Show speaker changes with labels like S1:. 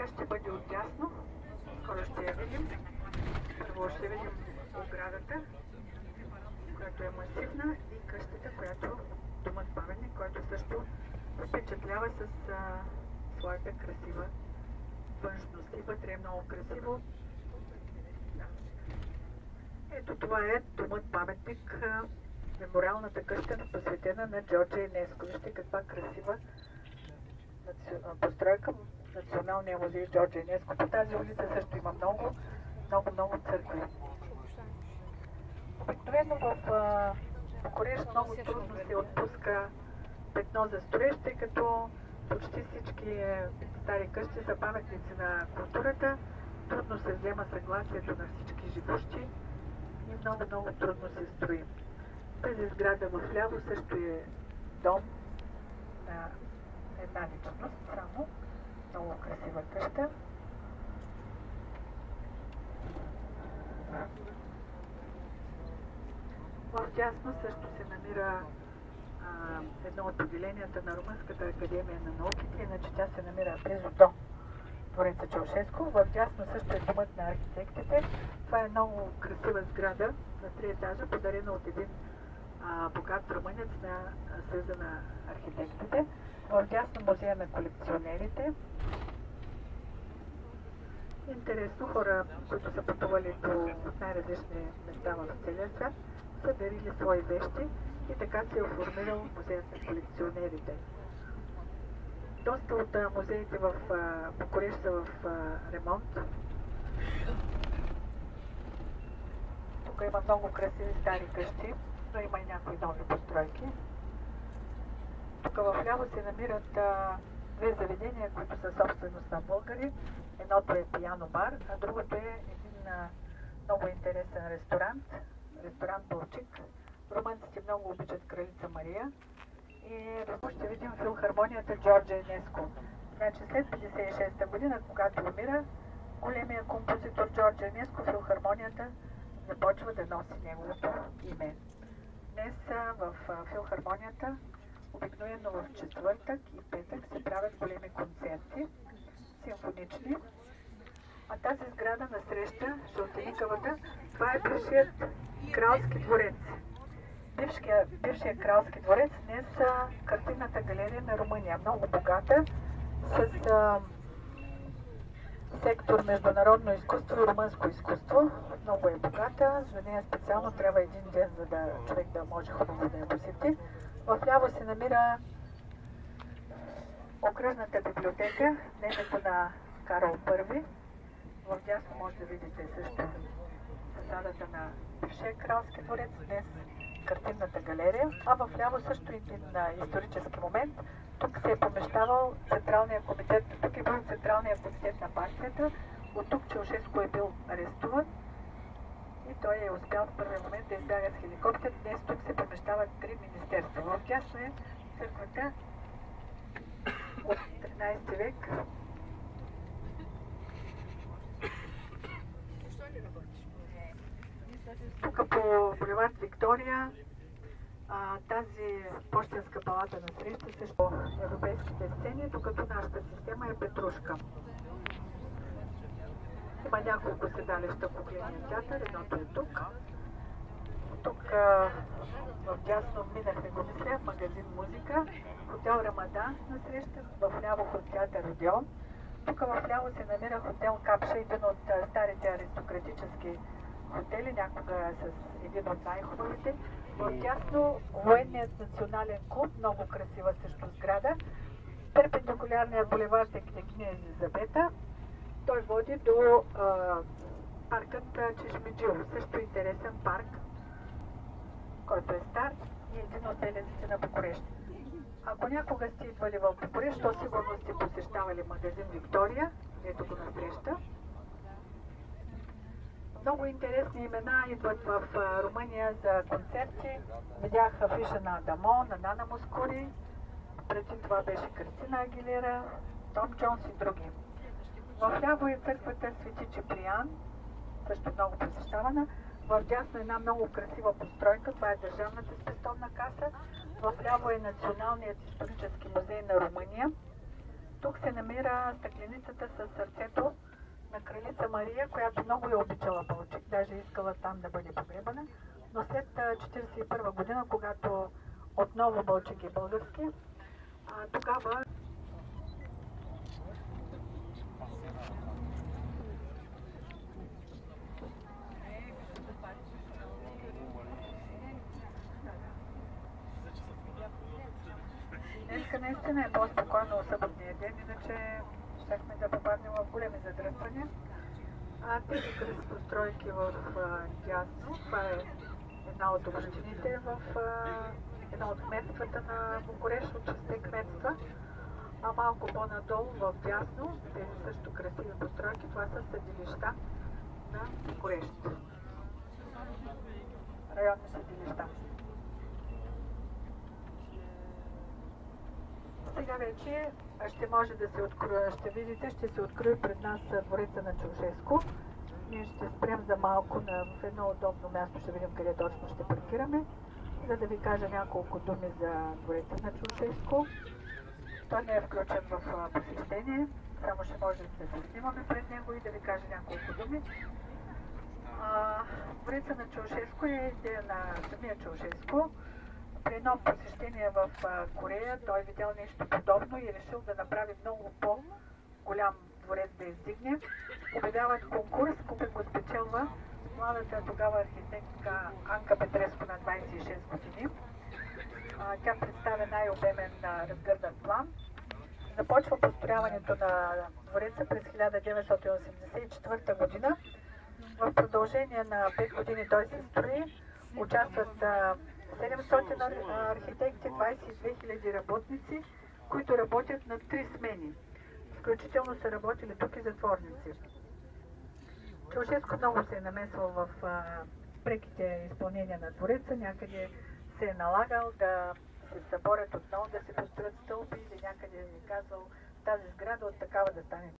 S1: Тя ще бъде отдясно. Скоро ще я видим. Първо ще видим оградата, която е масивна, и къщата, която домът паметник, който също впечатлява с своята красива външност. И вътре е много красиво. Да. Ето това е домът паметник, мемориалната къща, посветена на Джорджа Енеско. Вижте каква красива постройка, Националния музей Джорджа Енеско. По тази улица също има много църкви. Обикновено в Букурещ много трудно се отпуска петно за строеж, тъй като почти всички стари къщи са паметници на културата. Трудно се взема съгласието на всички живущи и много трудно се строи. Тази сграда в ляво също е дом на една личност, само много красива къща. Вдясно също се намира едно от отделенията на Румънската академия на науките, иначе тя се намира близо до двореца Чаушеску. Вдясно също е домът на архитектите. Това е много красива сграда на 3 етажа, подарена от един богат румънец на Съюза на архитектите. Вдясно музея на колекционерите. Интересно, хора, които са пътували до най-различни места в целия свят, са дарили свои вещи и така се е оформирал музеят на колекционерите. Доста от музеите в Букурещ са в ремонт. Тук има много красиви стари къщи, но има и някои нови постройки. Тук в ляво се намират 2 заведения, които са собственост на българи. Едното е пиано-бар, а другото е един много интересен ресторант Болчик. Румънците много обичат Кралица Мария. И ще видим филхармонията Джорджа Енеско. Значи след 1956 година, когато умира големия композитор Джорджа Енеско, филхармонията започва да носи неговото име. Днес в филхармонията обикновено в четвъртък и петък се правят големи концерти, симфонични. А тази сграда насреща, жълтеникавата, това е бившият кралски дворец. Бившият кралски дворец днес е картинната галерия на Румъния. Много богата, с сектор международно изкуство и румънско изкуство. Много е богата. За нея специално трябва един ден, за да човек да може хубаво да я посети. В ляво се намира окръжната библиотека, небето на Карл I. В дясно може да видите също фасадата на бившия кралски дворец, днес картинната галерия, а в ляво също един исторически момент. Тук се е помещавал Централния комитет, тук е бил Централния комитет на партията, от тук Чаушеску е бил арестуван и той е успял в първи момент да избяга с хеликоптер. Днес тук се помещават 3 министерства. В дясно е църквата от 13 век. Тук по булевард Виктория, тази пощенска палата на среща също европейските сцени, докато нашата система е Петрушка. Има няколко седалища по Кукления театър, едното е тук. Тук в дясно минахме го мисля, магазин музика, хотел Рамадан на среща, в ляво театър Родион. Тук в ляво се намира хотел Капша, един от старите аристократически хотели, някога с един от най-хубавите. В дясно военният национален клуб, много красива също сграда. Перпендикулярният булевард е Княгиня Елизабета. Той води до паркът Чешмеджил, също интересен парк, който е стар и един от белезите на Букурещ. Ако някога сте идвали в Букурещ, то сигурно сте посещавали магазин Виктория, ето го насреща. Много интересни имена идват в Румъния за концерти. Видях афиша на Адамо, на Нана Мускури, преди това беше Кристина Агилера, Том Джонс и други. В ляво е църквата Свети Чиприан, също много посещавана. В дясно една много красива постройка, това е Държавната спестовна каса. В ляво е Националният исторически музей на Румъния. тук се намира стъкленицата с сърцето на кралица Мария, която много я обичала Балчик, даже искала там да бъде погребана. Но след 1941 година, когато отново Балчик е български, тогава днеска наистина е по-спокойно съботния ден, иначе щяхме да попаднем в големи задръствания. Тези кръстостройки в дясно, това е една от общините в една от кметствата на Букурещ, от 6 кметства. А малко по-надолу в дясно, тези също красиви постройки, това са съдилища на Букурещ. Районни съдилища. Сега вече ще може да се открои, ще видите, ще се открои пред нас двореца на Чаушеску. Ние ще спрем за малко в едно удобно място, ще видим къде точно ще паркираме, за да ви кажа няколко думи за двореца на Чаушеску. Той не е включен в посещение, само ще може да се снимаме пред него и да ви кажа няколко думи. Двореца на Чаушеску е идея на самия Чаушеску. При едно посещение в Корея той видял нещо подобно и решил да направи много по-голям дворец да издигне. Обявяват конкурс, който го спечелва младата тогава архитектка Анка Петреско на 26 години. Тя представя най-обемен разгърнат план. Започва построяването на двореца през 1984 година. В продължение на 5 години той се строи. Участват 700 архитекти, 22 000 работници, които работят на 3 смени. Включително са работили тук и затворници. Чаушеску много се е намесвал в преките изпълнения на двореца. Някъде се е налагал да се съборят отново, да се построят стълби или някъде е казал тази сграда от такава да стане